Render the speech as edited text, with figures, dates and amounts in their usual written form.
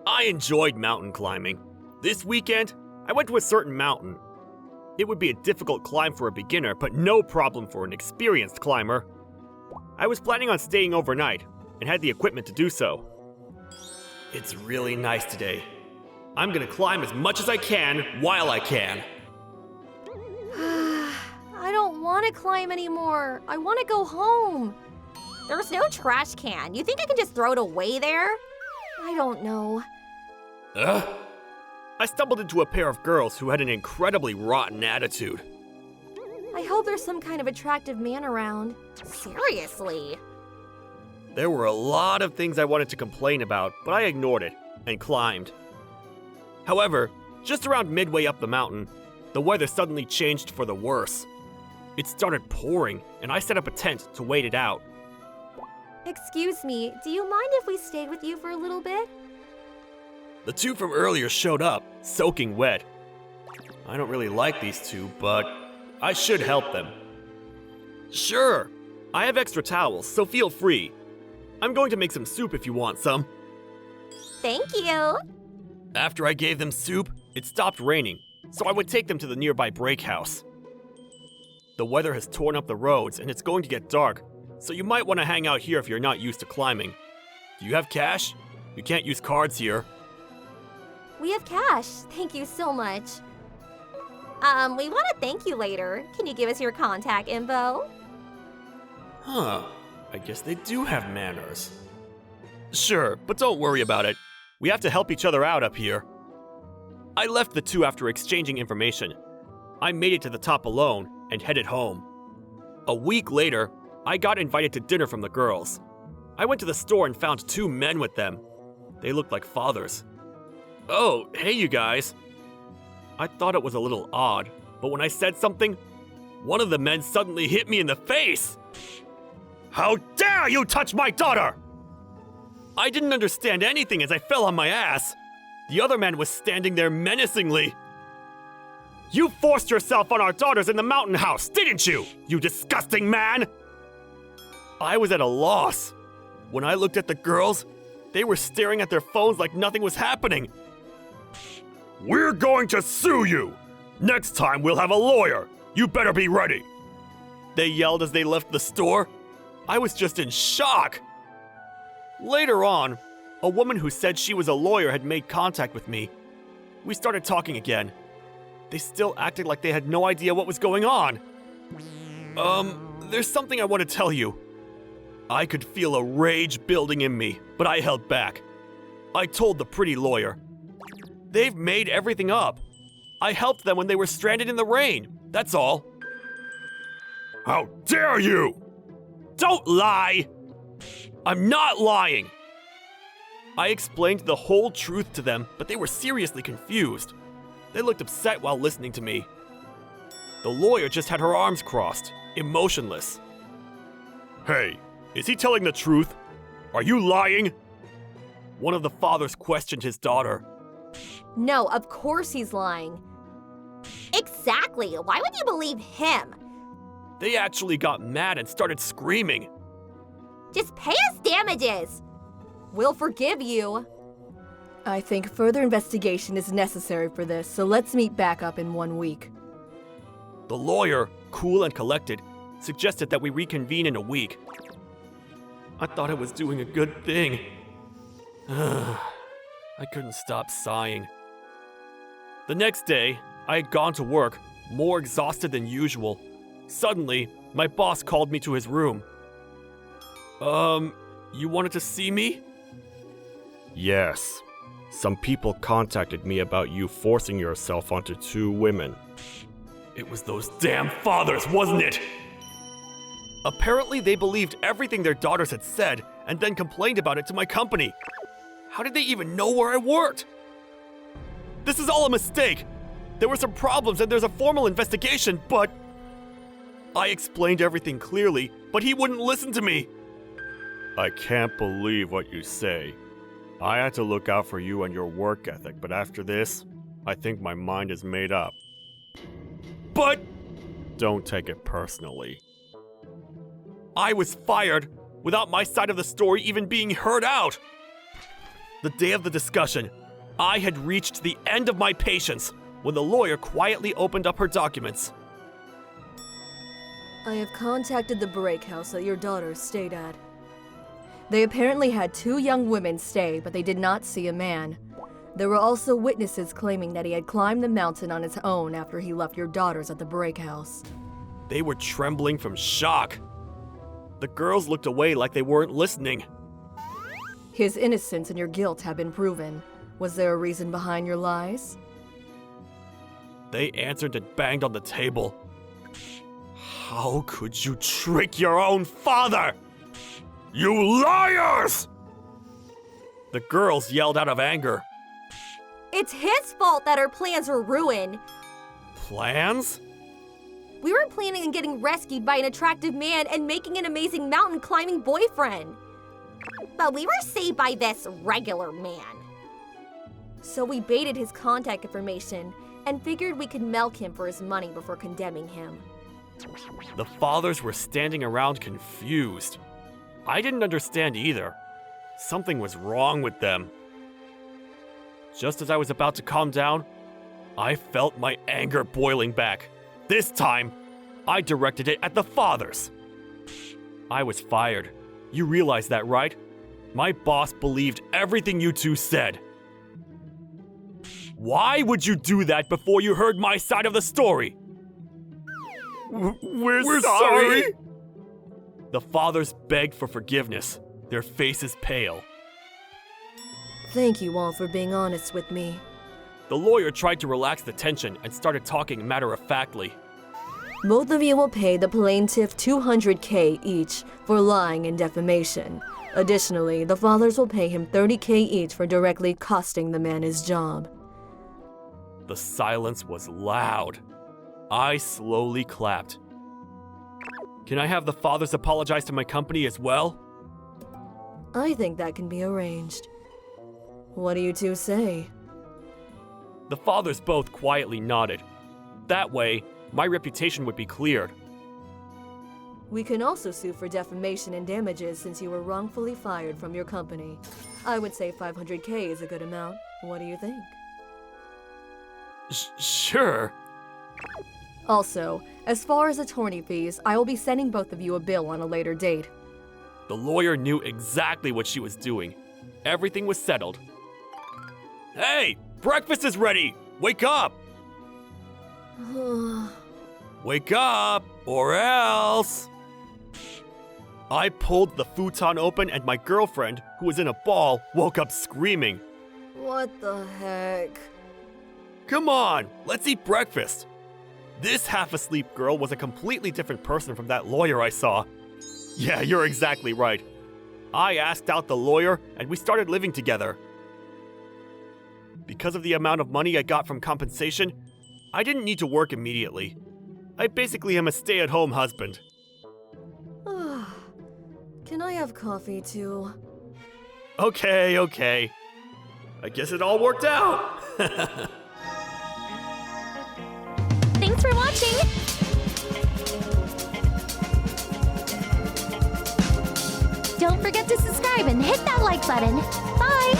I enjoyed mountain climbing. This weekend, I went to a certain mountain. It would be a difficult climb for a beginner, but no problem for an experienced climber. I was planning on staying overnight, and had the equipment to do so. It's really nice today. I'm gonna climb as much as I can while I can. I don't want to climb anymore. I want to go home. There's no trash can. You think I can just throw it away there? I don't know. I stumbled into a pair of girls who had an incredibly rotten attitude. I hope there's some kind of attractive man around. Seriously? There were a lot of things I wanted to complain about, but I ignored it and climbed. However, just around midway up the mountain, the weather suddenly changed for the worse. It started pouring, and I set up a tent to wait it out. Excuse me, do you mind if we stayed with you for a little bit? The two from earlier showed up, soaking wet. I don't really like these two, but I should help them. Sure, I have extra towels, so feel free. I'm going to make some soup if you want some. Thank you. After I gave them soup, it stopped raining, so I would take them to the nearby break house. The weather has torn up the roads and it's going to get dark, so you might want to hang out here if you're not used to climbing. Do you have cash? You can't use cards here. We have cash. Thank you so much. We want to thank you later. Can you give us your contact info? Huh. I guess they do have manners. Sure, but don't worry about it. We have to help each other out up here. I left the two after exchanging information. I made it to the top alone and headed home. A week later, I got invited to dinner from the girls. I went to the store and found two men with them. They looked like fathers. Oh, hey you guys. I thought it was a little odd, but when I said something, one of the men suddenly hit me in the face. How dare you touch my daughter! I didn't understand anything as I fell on my ass. The other man was standing there menacingly. You forced yourself on our daughters in the mountain house, didn't you, you disgusting man? I was at a loss. When I looked at the girls, they were staring at their phones like nothing was happening. We're going to sue you! Next time we'll have a lawyer. You better be ready. They yelled as they left the store. I was just in shock. Later on, a woman who said she was a lawyer had made contact with me. We started talking again. They still acted like they had no idea what was going on. There's something I want to tell you. I could feel a rage building in me, but I held back. I told the pretty lawyer. They've made everything up. I helped them when they were stranded in the rain, that's all. How dare you! Don't lie! I'm not lying! I explained the whole truth to them, but they were seriously confused. They looked upset while listening to me. The lawyer just had her arms crossed, emotionless. Hey, is he telling the truth? Are you lying? One of the fathers questioned his daughter. No, of course he's lying. Exactly. Why would you believe him? They actually got mad and started screaming. Just pay us damages. We'll forgive you. I think further investigation is necessary for this, so let's meet back up in 1 week. The lawyer, cool and collected, suggested that we reconvene in a week. I thought I was doing a good thing. I couldn't stop sighing. The next day, I had gone to work, more exhausted than usual. Suddenly, my boss called me to his room. You wanted to see me? Yes. Some people contacted me about you forcing yourself onto two women. It was those damn fathers, wasn't it? Apparently, they believed everything their daughters had said and then complained about it to my company. How did they even know where I worked? This is all a mistake. There were some problems and there's a formal investigation, but... I explained everything clearly, but he wouldn't listen to me. I can't believe what you say. I had to look out for you and your work ethic, but after this, I think my mind is made up. But... Don't take it personally. I was fired without my side of the story even being heard out. The day of the discussion, I had reached the end of my patience when the lawyer quietly opened up her documents. I have contacted the break house that your daughter stayed at. They apparently had 2 young women stay, but they did not see a man. There were also witnesses claiming that he had climbed the mountain on his own after he left your daughters at the break house. They were trembling from shock. The girls looked away like they weren't listening. His innocence and your guilt have been proven. Was there a reason behind your lies? They answered and banged on the table. How could you trick your own father? You liars! The girls yelled out of anger. It's his fault that our plans were ruined. Plans? We were planning on getting rescued by an attractive man and making an amazing mountain climbing boyfriend. But we were saved by this regular man. So we baited his contact information and figured we could milk him for his money before condemning him. The fathers were standing around confused. I didn't understand either. Something was wrong with them. Just as I was about to calm down, I felt my anger boiling back. This time, I directed it at the fathers. I was fired. You realize that, right? My boss believed everything you two said. Why would you do that before you heard my side of the story? We're sorry. The fathers begged for forgiveness, their faces pale. Thank you all for being honest with me. The lawyer tried to relax the tension and started talking matter-of-factly. Both of you will pay the plaintiff 200K each for lying and defamation. Additionally, the fathers will pay him 30K each for directly costing the man his job. The silence was loud. I slowly clapped. Can I have the fathers apologize to my company as well? I think that can be arranged. What do you two say? The fathers both quietly nodded. That way, my reputation would be cleared. We can also sue for defamation and damages since you were wrongfully fired from your company. I would say 500K is a good amount. What do you think? Sure. Also, as far as attorney fees, I will be sending both of you a bill on a later date. The lawyer knew exactly what she was doing. Everything was settled. Hey! Breakfast is ready! Wake up! Wake up, or else! I pulled the futon open and my girlfriend, who was in a ball, woke up screaming. What the heck? Come on, let's eat breakfast. This half-asleep girl was a completely different person from that lawyer I saw. Yeah, you're exactly right. I asked out the lawyer and we started living together. Because of the amount of money I got from compensation, I didn't need to work immediately. I basically am a stay-at-home husband. Can I have coffee too? Okay. I guess it all worked out. Thanks for watching! Don't forget to subscribe and hit that like button. Bye!